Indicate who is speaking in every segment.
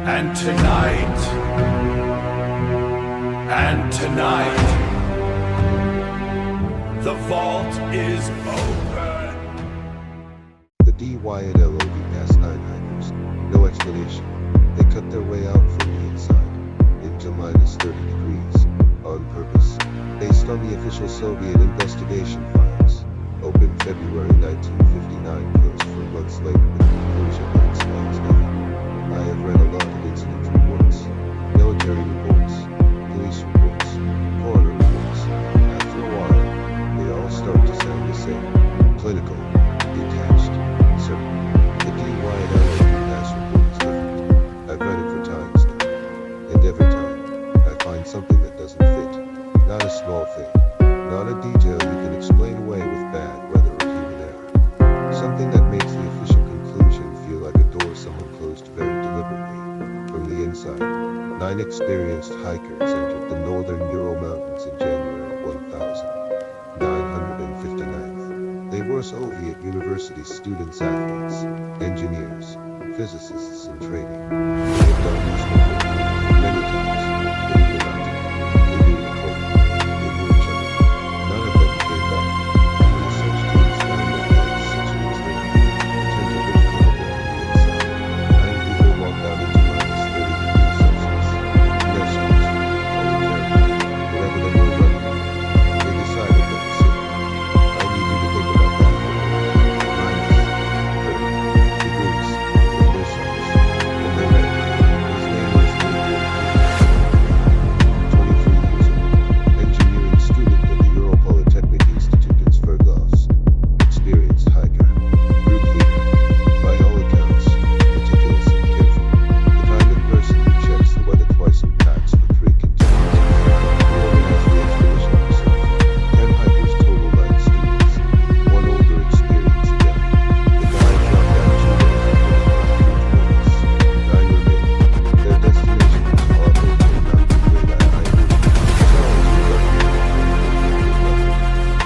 Speaker 1: And tonight, the vault is open.
Speaker 2: The dyatlov passed 9 hikers. No explanation. They cut their way out from the inside, into minus 30 degrees, on purpose, based on the official Soviet investigation files. Opened February 1959, closed 4 months later with the conclusion that explains nothing. I have read a lot of incident reports, military reports, police reports, coroner reports. After a while, they all start to sound the same. Clinical, detached, certain. The dyatlov pass report is different. I've read it for times now. And every time, I find something that doesn't fit. Not a small thing. Not a detail you can explain away with bad weather or human error. Something that makes the official conclusion feel like a door someone closed very deliberately. From the inside, 9 experienced hikers entered the northern Ural Mountains in January 1959. They were Soviet university students, athletes, engineers, physicists in training. They had done this before, many times. They knew the mountain. They knew the cold. They knew each other. None of them came back. The research teams found their heads 6 weeks later. The tent had been cut open from the inside. 9 people walked out into minus 30 degrees Celsius. In their suits, all terrible. Whatever they were running, they decided that was it. I need you to think about that for a moment. Minus 30 degrees in their suits. When they met, his name was Igor. 23 years old. Engineering student at the Ural Polytechnic Institute in Sverdlovsk. Experienced hiker. Group leader. By all accounts, meticulous and careful. The kind of person who checks the weather twice and packs for 3 continuous. He organized the expedition himself. 10 hikers total, 9 students. 1 older, experienced guy. The guy dropped out 2 days before the 9 remained. Their destination was far away from the mountain way that hikers.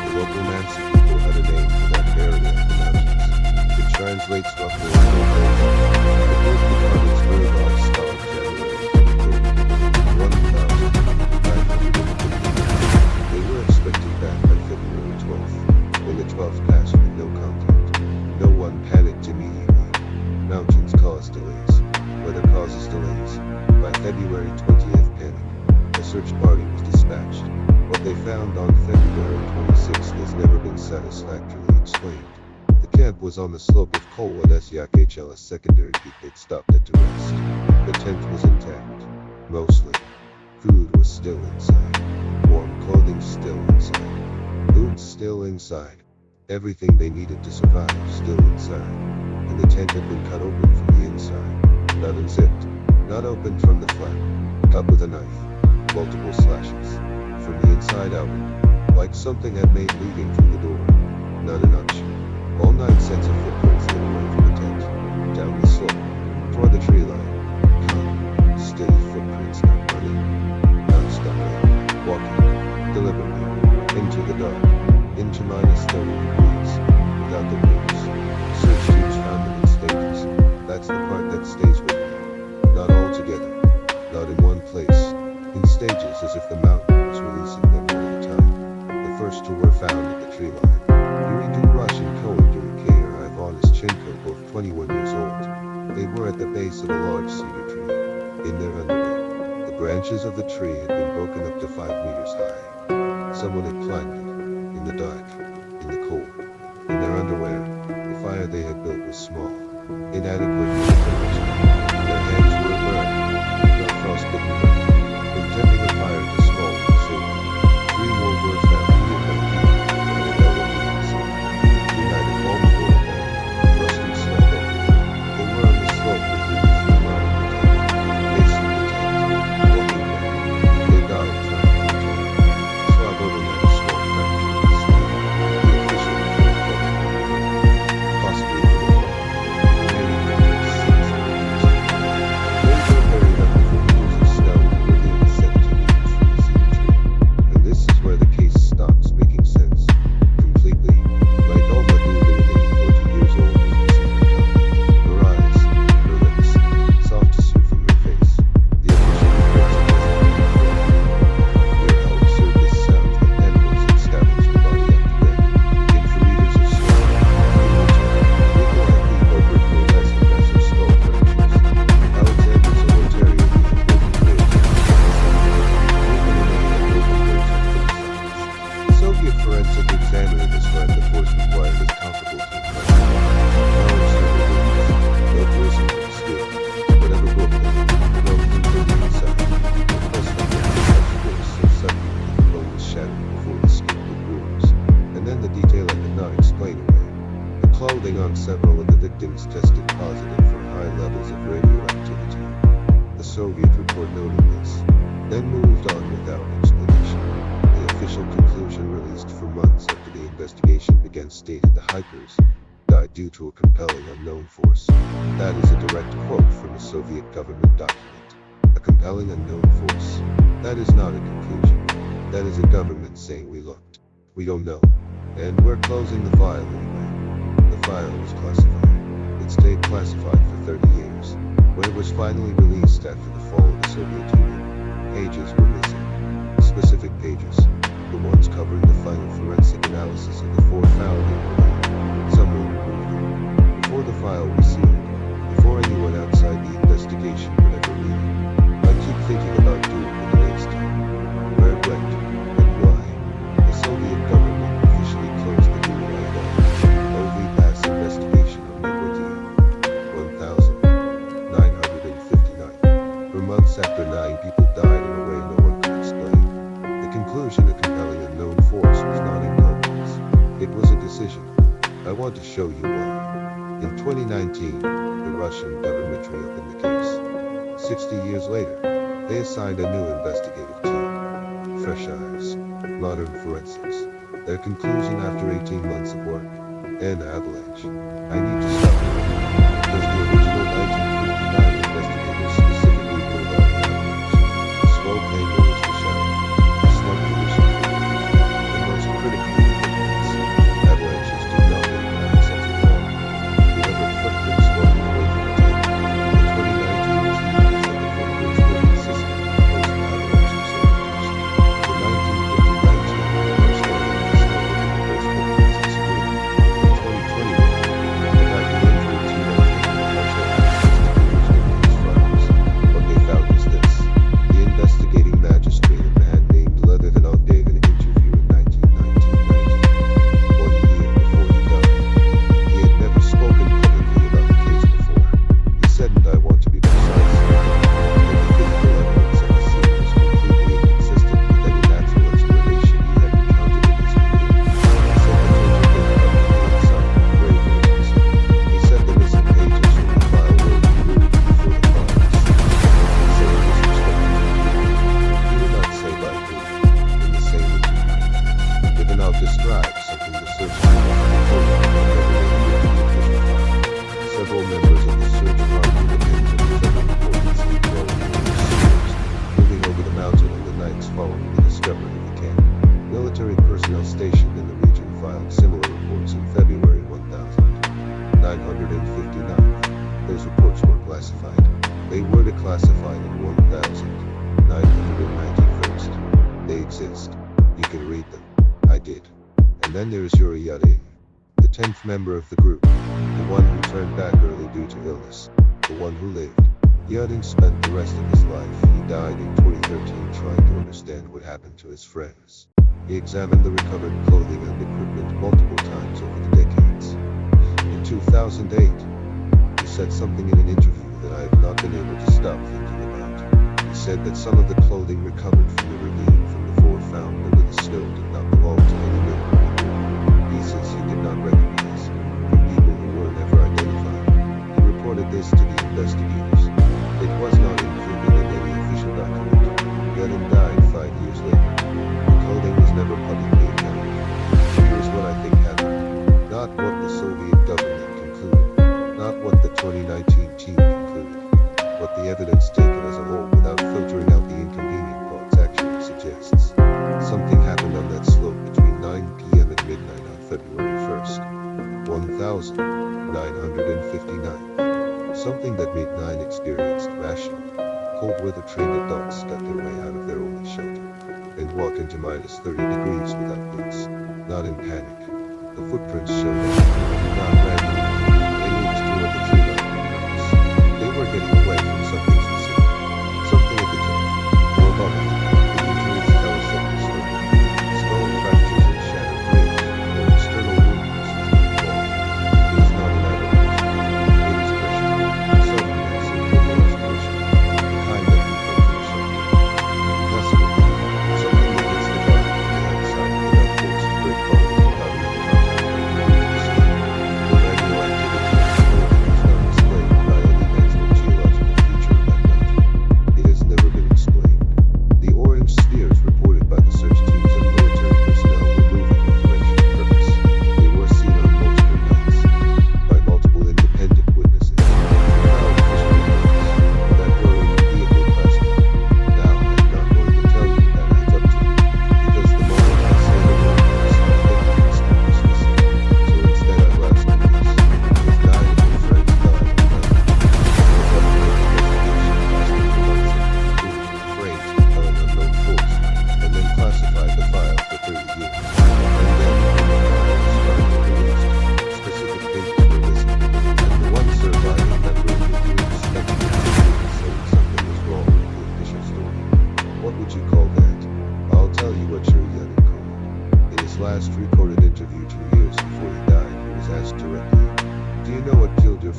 Speaker 2: The local Nancy people had a name for that area of the mountains. It translates roughly as no place. The group began its very large start January 1959. They were expected back by February 12th. When the 12th passed with no contact, no one panicked immediately. Mountains cause delays. Weather causes delays. By February 20th, panic. A search party was dispatched. What they found on February 26th has never been satisfactorily explained. The camp was on the slope of Kolwad-Syakhl, a secondary peak they'd stopped at to rest. The tent was intact. Mostly. Food was still inside. Warm clothing still inside. Boots still inside. Everything they needed to survive still inside. And the tent had been cut open from the inside. Not unzipped. Not opened from the flap. Cut with a knife. Multiple slashes. From the inside out. Like something had made leaving through the door. Not an inch. All 9 sets of footprints led away from the tent. Down the slope. Toward the tree line. Calm. Steady footprints, not running. Not stopping. Walking. Deliberately. Into the dark. Into minus 30 degrees. Without the boots. Search teams found them in stages. That's the part that stays with me. Not all together. Not in one place. In stages, as if the mountain was releasing them all the time. The first 2 were found at the tree line. Yuri Durash and Kohen Ivan Ischenko, both 21 years old. They were at the base of a large cedar tree. In their underwear. The branches of the tree had been broken up to 5 meters high. Someone had climbed it. In the dark. In the cold. In their underwear. The fire they had built was small. Inadequate for temperature. Their hands were burned. Not frostbitten burn. From tending a fire to small and silver. 3 more were found near Monkey. United vulnerable again. Rusting sled over. They were on the slope with leaves and mud in the tent. Facing the tent. Walking back. They died trying to return. Slobodan had a small fracture in his skin. The official report called him possibly from a fall. The remaining victims seized clothing on several of the victims tested positive for high levels of radioactivity. The Soviet report noted this, then moved on without explanation. The official conclusion released for months after the investigation began stated the hikers died due to a compelling unknown force. That is a direct quote from a Soviet government document. A compelling unknown force. That is not a conclusion. That is a government saying we looked. We don't know. And we're closing the file anyway. The file was classified. It stayed classified for 30 years. When it was finally released after the fall of the Soviet Union, pages were missing. Specific pages. The ones covering the final forensic analysis of the four found in Berlin. Some were removed. Before the file was sealed, before anyone outside the investigation would ever read it, I keep thinking about doing it the next time. Where it went, and why. The Soviet government officially closed the dyatlov OV pass investigation on February 1959. For months after 9 people died in a way no one could explain. The conclusion, a compelling unknown force, was not incompetence. It was a decision. I want to show you why. In 2019, the Russian government reopened the case. 60 years later, they assigned a new investigative team. Fresh eyes, modern forensics. Their conclusion after 18 months of work. An avalanche. I need to stop it. Because the original 1959 investigators specifically ruled out an avalanche. A slow pain release to shower. A slow condition for and most critically, avalanches do not make nine cents at all. Deliver footprints walking away from the tape. The 2019 team said the footprints were consistent with post-avalanche observations. The 1959 team first started to discover those footprints in spring. In 2021, the documentary team undertaking partial access to investigators' files. What they found was this. The investigating magistrate, a man named Levitinov, gave an interview in 1919. 1 year before he died. He had never spoken publicly about the case before. He said, and I want to be precise, that the physical evidence at the scene was completely inconsistent with any natural explanation he had encountered in his career. He said the total data on the inside were grave areas. He said the missing pages from the file were removed before the file was sealed. He said it was respected. He would not say by who. In the same interview, Levitinov described something the search party proposed whenever they needed the official file. Several members of the search party were named in several important sleep rolling moving over the mountain in the nights following the discovery of the camp. Military personnel stationed in the region filed similar reports in February 1959. Those reports were classified. They were declassified in 1991st. They exist. You can read them. I did. And then there is Yuri Yudin, the 10th member of the group, the one who turned back early due to illness, the one who lived. Yudin spent the rest of his life. He died in 2013 trying to understand what happened to his friends. He examined the recovered clothing and equipment multiple times over the decades. In 2008, he said something in an interview that I have not been able to stop thinking about. He said that some of the clothing recovered from the ravine from the four found under the snow did not belong to any member of the group. Pieces he did not recognize, from people who were never identified. He reported this to the investigators. It was not included in any official document. Yudin died 5 years later. The clothing was never publicly accounted. Here's what I think happened. Not what the Soviet government concluded. Not what the 2019 team concluded. What the evidence taken as a whole without filtering out the inconvenient parts actually suggests. Something happened on that slope between 9 p.m. and midnight on February 1st. 1959. Something that made 9 experienced, rational, cold weather trained adults got their way out of their only shelter and walk into minus 30 degrees without boots, not in panic. The footprints showed up, not randomly. They moved toward the tree line on purpose. They were getting away from something specific, something at the top, or above it. The injuries tell us that the story. Skull fractures and shattered ribs, or external wounds from the fall. It is not an avalanche. It is pressure. Sudden massive pulverized pressure. The kind that can come from something. Concussive. Something that hits the body from the outside without force to break bones without even contact with the skin.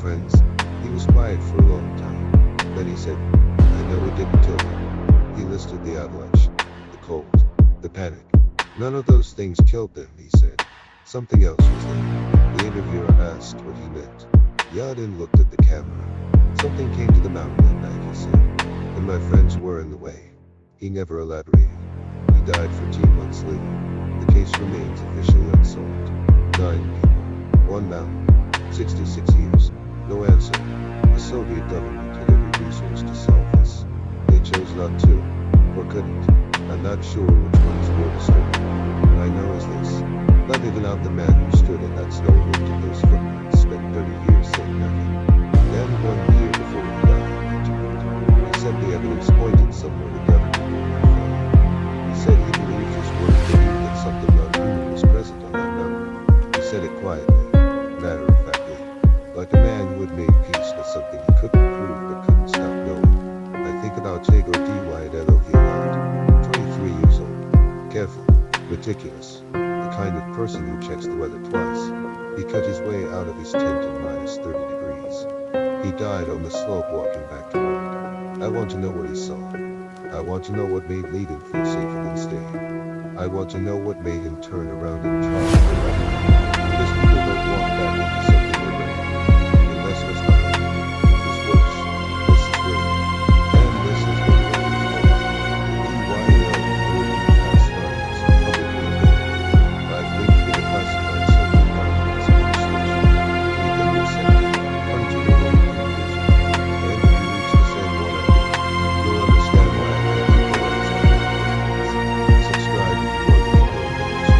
Speaker 2: friends? He was quiet for a long time. Then he said, I know it didn't kill them. He listed the avalanche, the cold, the panic. None of those things killed them, he said. Something else was there. The interviewer asked what he meant. Yadin looked at the camera. Something came to the mountain at night, he said. And my friends were in the way. He never elaborated. He died 14 months later. The case remains officially unsolved. 9 people. 1 mountain. 66 years. No answer. The Soviet government had every resource to solve this. They chose not to, or couldn't. I'm not sure which one is more disturbing. What I know is this. Not even out the man who stood in that snow looked at those footprints, spent 30 years saying nothing. Then 1 year before he died, he returned. He said the evidence pointed somewhere the government would not follow. He said he believed his words believed that something non-human was present on that mountain. He said it quietly, matter-of-factly, like a man who had made peace with something he couldn't prove but couldn't stop knowing. I think about Tego dyatlov a lot. 23 years old. Careful. Meticulous. The kind of person who checks the weather twice. He cut his way out of his tent at minus 30 degrees. He died on the slope walking back to work. I want to know what he saw. I want to know what made leaving feel safer than staying. I want to know what made him turn around and try to go back. Because people don't walk back into something they ready. Unless what's behind it is worse. This is real. And this is what we're for. I've lived with a classified subject documents in each station. We've been receptive. Come to your own conclusion. And if you reach the same one I did, you'll understand why I can't keep the lights on. Subscribe if you want to keep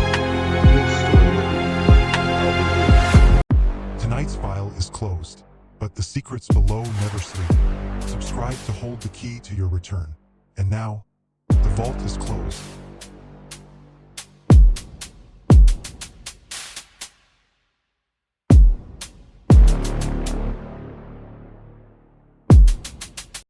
Speaker 2: going. This story will be here. I'll be here.
Speaker 3: Tonight's file is closed, but the secrets below never sleep. Subscribe to hold the key to your return. And now, the vault is closed.